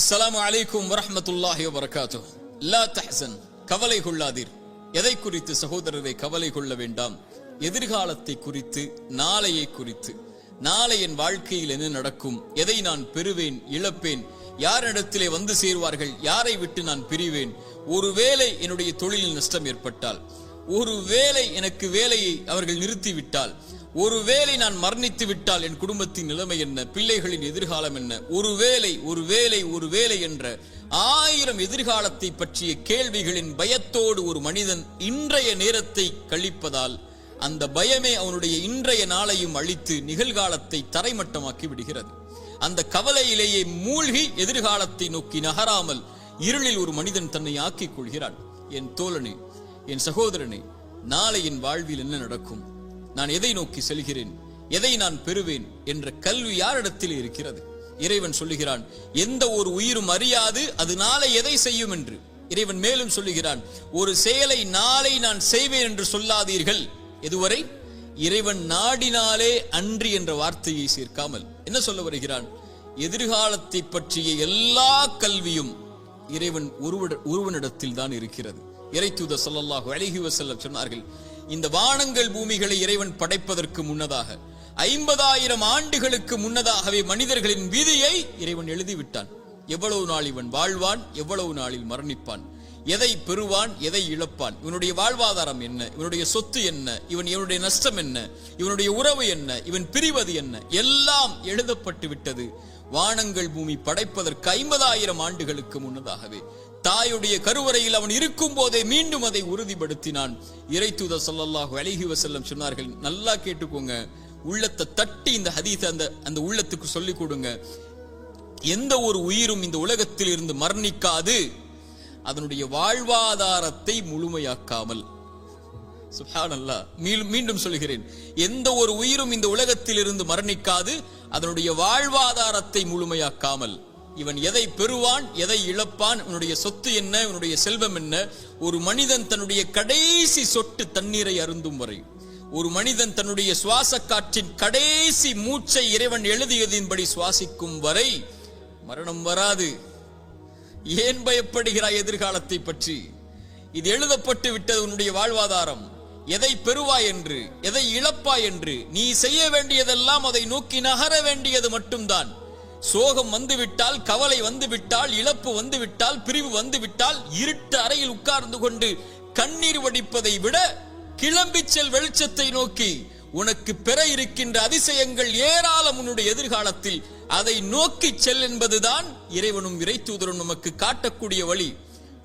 அஸ்ஸலாமு அலைக்கும் வரஹ்மத்துல்லாஹி வபரகாத்துஹு. லா தஹ்சன், கவலை கொள்ளாதீர். எதை குறித்து சகோதரரை கவலை கொள்ள வேண்டாம்? எதிர்காலத்தை குறித்து, நாளையை குறித்து. நாளை என் வாழ்க்கையில் என்ன நடக்கும்? எதை நான் பெறுவேன், இழப்பேன்? யாரிடத்திலே வந்து சேர்வார்கள்? யாரை விட்டு நான் பிரிவேன்? ஒருவேளை என்னுடைய தொழிலில் நஷ்டம் ஏற்பட்டால், ஒருவேளை எனக்கு வேலையை அவர்கள் நிறுத்திவிட்டால், ஒருவேளை நான் மரணித்து விட்டால் என் குடும்பத்தின் நிலைமை என்ன? பிள்ளைகளின் எதிர்காலம் என்ன? ஒருவேளை என்ற 1000 எதிர்காலத்தை பற்றிய கேள்விகளின் பயத்தோடு ஒரு மனிதன் இன்றைய நேரத்தை கழிப்பதால் அந்த பயமே அவனுடைய இன்றைய நாளையும் அழித்து நிகழ்காலத்தை தரைமட்டமாக்கி விடுகிறது. அந்த கவலையிலேயே மூழ்கி எதிர்காலத்தை நோக்கி நகராமல் இருளில் ஒரு மனிதன் தன்னை ஆக்கிக் கொள்கிறான். என் தோழனே, என் சகோதரனே, நாளை என் வாழ்வில் என்ன நடக்கும்? நான் எதை நோக்கி செல்கிறேன்? எதை நான் பெறுவேன் என்ற கல்வி யாரிடத்தில் இருக்கிறது? இறைவன் சொல்லுகிறான், எந்த ஒரு உயிரும் அறியாது அது நாளை எதை செய்யும் என்று. இறைவன் மேலும் சொல்லுகிறான், ஒரு செயலை நாளை நான் செய்வேன் என்று சொல்லாதீர்கள். எதுவரை? இறைவன் நாடினாலே அன்றி என்ற வார்த்தையை சேர்க்காமல் என்ன சொல்ல வருகிறான்? எதிர்காலத்தை பற்றிய எல்லா கல்வியும் இறைவன் ஒருவனிடத்தில் தான் இருக்கிறது. இறைத்தூதர் ஸல்லல்லாஹு அலைஹி வஸல்லம் சொன்னார்கள், இந்த வானங்கள் பூமிகளை இறைவன் படைப்பதற்கு முன்னதாக 50,000 ஆண்டுகளுக்கு முன்னதாகவே மனிதர்களின் விதியை இறைவன் எழுதிவிட்டான். எவ்வளவு நாள் இவன் வாழ்வான், எவ்வளவு நாளில் மரணிப்பான், எதை பெறுவான், எதை இழப்பான், இவனுடைய வாழ்வாதாரம் என்ன, இவனுடைய சொத்து என்ன, இவனுடைய நஷ்டம் என்ன, இவனுடைய உறவு என்ன, இவன் பிரிவது என்ன, எல்லாம் எழுதப்பட்டு விட்டது. வானங்கள் பூமி படைப்பதற்கு 50,000 ஆண்டுகளுக்கு முன்னதாகவே தாயுடைய கருவறையில் அவன் இருக்கும் போதே மீண்டும் அதை உறுதிப்படுத்தினான். இறைத்தூதர் ஸல்லல்லாஹு அலைஹி வஸல்லம் சொன்னார்கள், நல்லா கேட்டுக்கோங்க, உள்ளத்தை தட்டி இந்த ஹதீஸ் அந்த உள்ளத்துக்கு சொல்லிக் கொடுங்க. எந்த ஒரு உயிரும் இந்த உலகத்தில் இருந்து மரணிக்காது அதனுடைய வாழ்வாதாரத்தை முழுமையாக்காமல். சுப்ஹானல்லாஹ், மீண்டும் சொல்கிறேன், எந்த ஒரு உயிரும் இந்த உலகத்தில் இருந்து மரணிக்காது அதனுடைய வாழ்வாதாரத்தை முழுமையாக்காமல். இவன் எதை பெறுவான், எதை இழப்பான், இவனுடைய சொத்து என்ன, இவனுடைய செல்வம் என்ன? ஒரு மனிதன் தன்னுடைய கடைசி சொட்டு தண்ணீரை அருந்தும் வரை, ஒரு மனிதன் தன்னுடைய சுவாச காற்றின் கடைசி மூச்சை இறைவன் எழுதியதின்படி சுவாசிக்கும் வரை மரணம் வராது. ஏன் பயப்படுகிறாய் எதிர்காலத்தை பற்றி? இது எழுதப்பட்டு விட்டது உன்னுடைய வாழ்வாதாரம். எதை பெறுவாய் என்று, எதை இழப்பாய் என்று. நீ செய்ய வேண்டியதெல்லாம் அதை நோக்கி நகர வேண்டியது மட்டும்தான். சோகம் வந்துவிட்டால், கவலை வந்துவிட்டால், இழப்பு வந்துவிட்டால், பிரிவு வந்துவிட்டால், இருட்டு அறையில் உட்கார்ந்து கொண்டு கண்ணீர் வடிப்பதை விட கிளம்பி செல் வெளிச்சத்தை நோக்கி. உனக்கு பெற இருக்கின்ற அதிசயங்கள் ஏராளம் உன்னுடைய எதிர்காலத்தில். அதை நோக்கி செல் என்பதுதான் இறைவனும் இறைத்தூதரும் நமக்கு காட்டக்கூடிய வழி.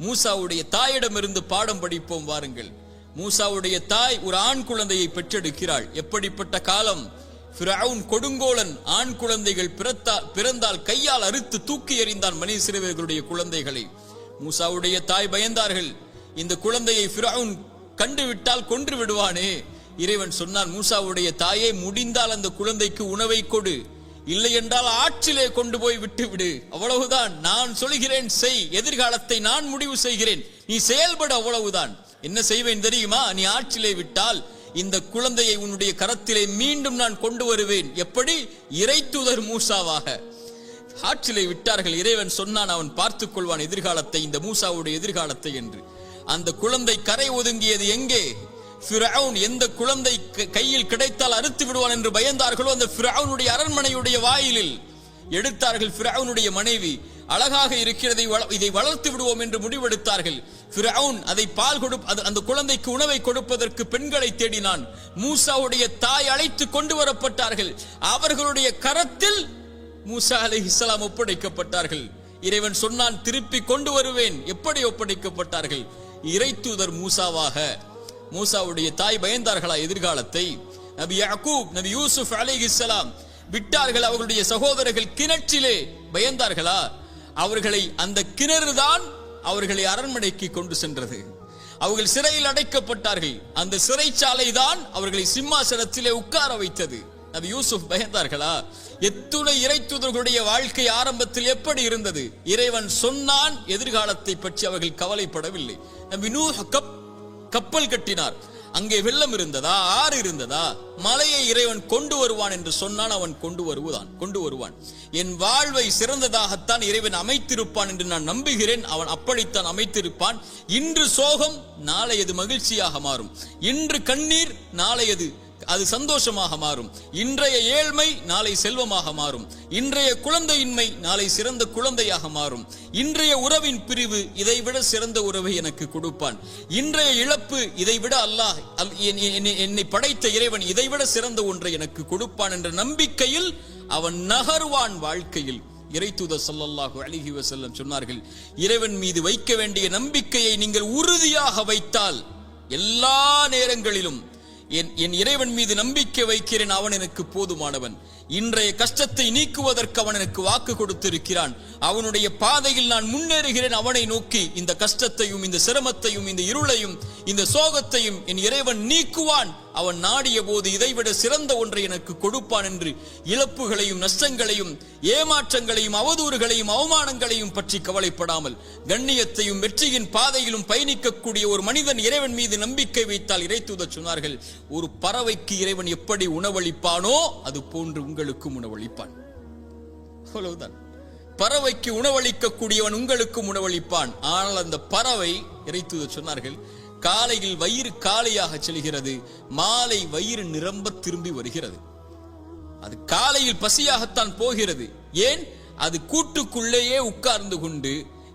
மூசாவுடைய தாயிடமிருந்து பாடம் படிப்போம் வாருங்கள். மூசாவுடைய தாய் ஒரு ஆண் குழந்தையை பெற்றெடுக்கிறாள். எப்படிப்பட்ட காலம்! ஃபிரௌன் கொடுங்கோலன் ஆண் குழந்தைகள் பிறந்தால் கையால் அறுத்து தூக்கி எறிந்தான் மனித சிறுவர்களுடைய குழந்தைகளை. மூசாவுடைய தாய் பயந்தார்கள், இந்த குழந்தையை ஃபிரௌன் கண்டுவிட்டால் கொன்று விடுவானே. இறைவன் சொன்னான், மூசாவுடைய தாயே, முடிந்தால் அந்த குழந்தைக்கு உணவை கொடு, இல்லை என்றால் ஆற்றிலே கொண்டு போய் விட்டு விடு. அவ்வளவுதான். நான் சொல்கிறேன் செய், எதிர்காலத்தை நான் முடிவு செய்கிறேன், நீ செயல்பட, அவ்வளவுதான். என்ன செய்வேன் தெரியுமா? நீ ஆற்றிலே விட்டால் இந்த குழந்தையை உன்னுடைய கரத்திலே மீண்டும் நான் கொண்டு வருவேன். எப்படி? இறைத்தூதர் மூசாவாக. ஆற்றிலே விட்டார்கள். இறைவன் சொன்னான், அவன் பார்த்துக் கொள்வான் எதிர்காலத்தை, இந்த மூசாவுடைய எதிர்காலத்தை என்று. அந்த குழந்தை கரை ஒதுங்கியது எங்கே? ஃபிரௌன் எந்த குழந்தை கையில் கிடைத்தால் அறுத்து விடுவான் என்று பயந்தார்களோ அந்த ஃபிரௌனுடைய அரண்மனையுடைய வாயிலில் எடுத்தார்கள். ஃபிரௌனுடைய மனைவி அழகாக இருக்கிறதை, இதை வளர்த்து விடுவோம் என்று முடிவெடுத்தார்கள். ஃபிரௌன் அதை அந்த குழந்தைக்கு உணவை கொடுப்பதற்கு பெண்களை தேடினான். மூசாவுடைய தாய் அழைத்து கொண்டு வரப்பட்டார்கள். அவர்களுடைய கரத்தில் மூசா அலைஹிஸ்ஸலாம் ஒப்படைக்கப்பட்டார்கள். இறைவன் சொன்னான், திருப்பி கொண்டு வருவேன். எப்படி ஒப்படைக்கப்பட்டார்கள்? இறைத்தூதர் மூசாவாக. மூசாவுடைய தாய் பயந்தார்களா எதிர்காலத்தை? நபி யாக்கூப், நபி யூசுப் அலைஹிஸ்ஸலாம் விட்டார்கள் அவர்களுடைய சகோதரர்கள் கிணற்றிலே. பயந்தார்களா? அவர்களை அந்த கிணறுதான் அவர்களை அரண்மனைக்கு கொண்டு சென்றது. அவர்கள் சிறையில் அடைக்கப்பட்டார்கள். அந்த சிறைச்சாலை தான் அவர்களை சிம்மாசனத்திலே உட்கார வைத்தது. நபி யூசுப் பயந்தார்களா? எத்துணை இறைத்தூதர்களுடைய வாழ்க்கை ஆரம்பத்தில் எப்படி இருந்தது? இறைவன் சொன்னான், எதிர்காலத்தை பற்றி அவர்கள் கவலைப்படவில்லை. நபி நூஹ் கப்பல் கட்டினார். அங்கே வெள்ளம் இருந்ததா, ஆறு இருந்ததா? மலையை இறைவன் கொண்டு வருவான் என்று சொன்னான், அவன் கொண்டு வருவான். என் வாழ்வை சிறந்ததாகத்தான் இறைவன் அமைத்திருப்பான் என்று நான் நம்புகிறேன். அவன் அப்படித்தான் அமைத்திருப்பான். இன்று சோகம் நாளை அது மகிழ்ச்சியாக மாறும். இன்று கண்ணீர் நாளை அது சந்தோஷமாக மாறும். இன்றைய ஏழ்மை நாளை செல்வமாக மாறும். இன்றைய குழந்தையின்மை நாளை சிறந்த குழந்தையாக மாறும். இன்றைய உறவின் பிரிவு இதைவிட சிறந்த உறவை எனக்கு கொடுப்பான். இன்றைய இழப்பு இதைவிட அல்லாஹ் என்னை படைத்த இறைவன் இதைவிட சிறந்த ஒன்றை எனக்கு கொடுப்பான் என்ற நம்பிக்கையில் அவன் நகர்வான் வாழ்க்கையில். இறைத்தூதர் ஸல்லல்லாஹு அலைஹி வஸல்லம் சொன்னார்கள், இறைவன் மீது வைக்க வேண்டிய நம்பிக்கையை நீங்கள் உறுதியாக வைத்தால் எல்லா நேரங்களிலும் என் இறைவன் மீது நம்பிக்கை வைக்கிறேன், அவன் எனக்கு போதுமானவன். இன்றைய கஷ்டத்தை நீக்குவதற்கு அவன் எனக்கு வாக்கு கொடுத்திருக்கிறான். அவனுடைய பாதையில் நான் முன்னேறுகிறேன். அவனை நோக்கி இந்த கஷ்டத்தையும் இந்த சிரமத்தையும் இந்த இருளையும் இந்த சோகத்தையும் என் இறைவன் நீக்குவான். அவன் நாடிய போது இதைவிட சிறந்த ஒன்றை எனக்கு கொடுப்பான் என்று இழப்புகளையும் நஷ்டங்களையும் ஏமாற்றங்களையும் அவதூறுகளையும் அவமானங்களையும் பற்றி கவலைப்படாமல் கண்ணியத்தையும் வெற்றியின் பாதையிலும் பயணிக்கக்கூடிய ஒரு மனிதன் இறைவன் மீது நம்பிக்கை வைத்தால், இறைத்தூதர் சொன்னார்கள், ஒரு பறவைக்கு இறைவன் எப்படி உணவளிப்பானோ அது போன்று உங்களுக்கும் உணவளிப்பான். அவ்வளவுதான். பறவைக்கு உணவளிக்கக்கூடியவன் உங்களுக்கும் உணவளிப்பான். ஆனால் அந்த பறவை, இறைத்தூதர் சொன்னார்கள், காலையில் வயிறு காலியாக செல்கிறது, மாலை வயிறு நிரம்ப திரும்பி வருகிறது. அது காலையில் பசியாகத்தான் போகிறது. ஏன்? அது கூட்டுக்குள்ளேயே உட்கார்ந்து கொண்டு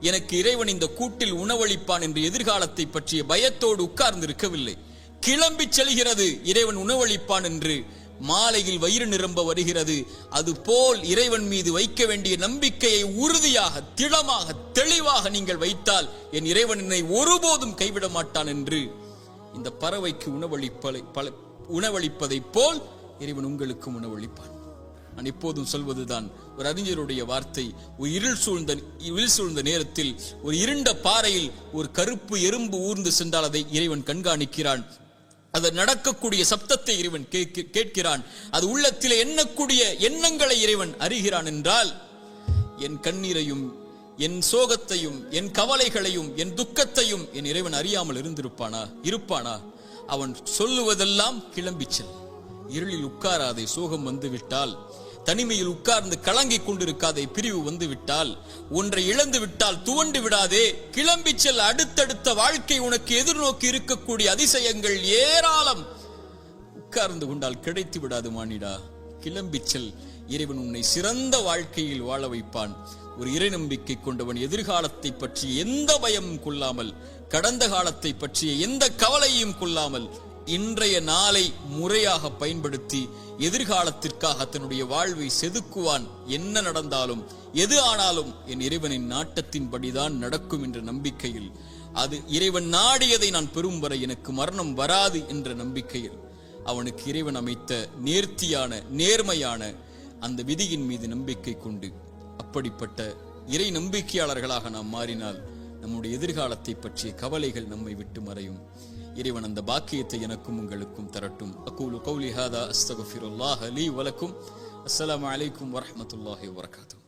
எனக்கு இறைவன் இந்த கூட்டில் உணவளிப்பான் என்று எதிர்காலத்தை பற்றிய பயத்தோடு உட்கார்ந்து இருக்கவில்லை. கிளம்பி செல்கிறது இறைவன் உணவளிப்பான் என்று. மாலையில் வயிறு நிரம்ப வருகிறது. அதுபோல் இறைவன் மீது வைக்க வேண்டிய நம்பிக்கையை உறுதியாக திடமாக தெளிவாக நீங்கள் வைத்தால் என் இறைவன் என்னை ஒருபோதும் கைவிட மாட்டான் என்று இந்த பறவைக்கு உணவளிப்பதை போல் இறைவன் உங்களுக்கும் உணவளிப்பான். நான் எப்போதும் சொல்வதுதான் ஒரு அறிஞருடைய வார்த்தை. ஒரு இருள் சூழ்ந்த நேரத்தில் ஒரு இருண்ட பாறையில் ஒரு கருப்பு எறும்பு ஊர்ந்து சென்றால் அதை இறைவன் கண்காணிக்கிறான். அது நடக்கக்கூடிய சப்தத்தை இறைவன் கேட்கிறான். அது உள்ளத்திலே எண்ணக்கூடிய எண்ணங்களை இறைவன் அறிகிறான் என்றால், என் கண்ணீரையும் என் சோகத்தையும் என் கவலைகளையும் என் துக்கத்தையும் என் இறைவன் அறியாமல் இருப்பானா? அவன் சொல்லுவதெல்லாம் கிளம்பிச் செல், இருளில் உட்காராதே, சோகம் வந்துவிட்டால் தனிமையில் உட்கார்ந்து கலங்கிக் கொண்டிருக்காதே, பிரிவு வந்து விட்டால், ஒன்றை இழந்து விட்டால் துவண்டு விடாதே, கிளம்பி செல். அடுத்தடுத்த வாழ்க்கை உனக்கு எதிர்நோக்கி இருக்கக்கூடிய அதிசயங்கள் ஏராளம். உட்கார்ந்து கொண்டால் கிடைத்து விடாது மானிடா, கிளம்பி செல். இறைவன் உன்னை சிறந்த வாழ்க்கையில் வாழ வைப்பான். ஒரு இறை நம்பிக்கை கொண்டவன் எதிர்காலத்தை பற்றிய எந்த பயமும் கொள்ளாமல், கடந்த காலத்தை பற்றிய எந்த கவலையும் கொள்ளாமல், இன்றைய நாளை முறையாக பயன்படுத்தி எதிர்காலத்திற்காக தன்னுடைய வாழ்வை செதுக்குவான். என்ன நடந்தாலும் எது ஆனாலும் என் இறைவனின் நாட்டத்தின்படிதான் நடக்கும் என்ற நம்பிக்கையில், அது இறைவன் நாடியதை நான் பெறும் வரை எனக்கு மரணம் வராது என்ற நம்பிக்கையில் அவனுக்கு இறைவன் அமைத்த நேர்த்தியான நேர்மையான அந்த விதியின் மீது நம்பிக்கை கொண்டு அப்படிப்பட்ட இறை நம்பிக்கையாளர்களாக நாம் மாறினால் நம்முடைய எதிர்காலத்தை பற்றிய கவலைகள் நம்மை விட்டு மறையும். இறைவன் அந்த பாக்கியத்தை எனக்கும் உங்களுக்கும் தரட்டும். அகூலு கௌலி ஹாதா அஸ்தக்ஃபிருல்லாஹ் லீ வலக்கும். அஸ்ஸலாமு அலைக்கும் வரஹ்மத்துல்லாஹி வபரகாத்துஹு.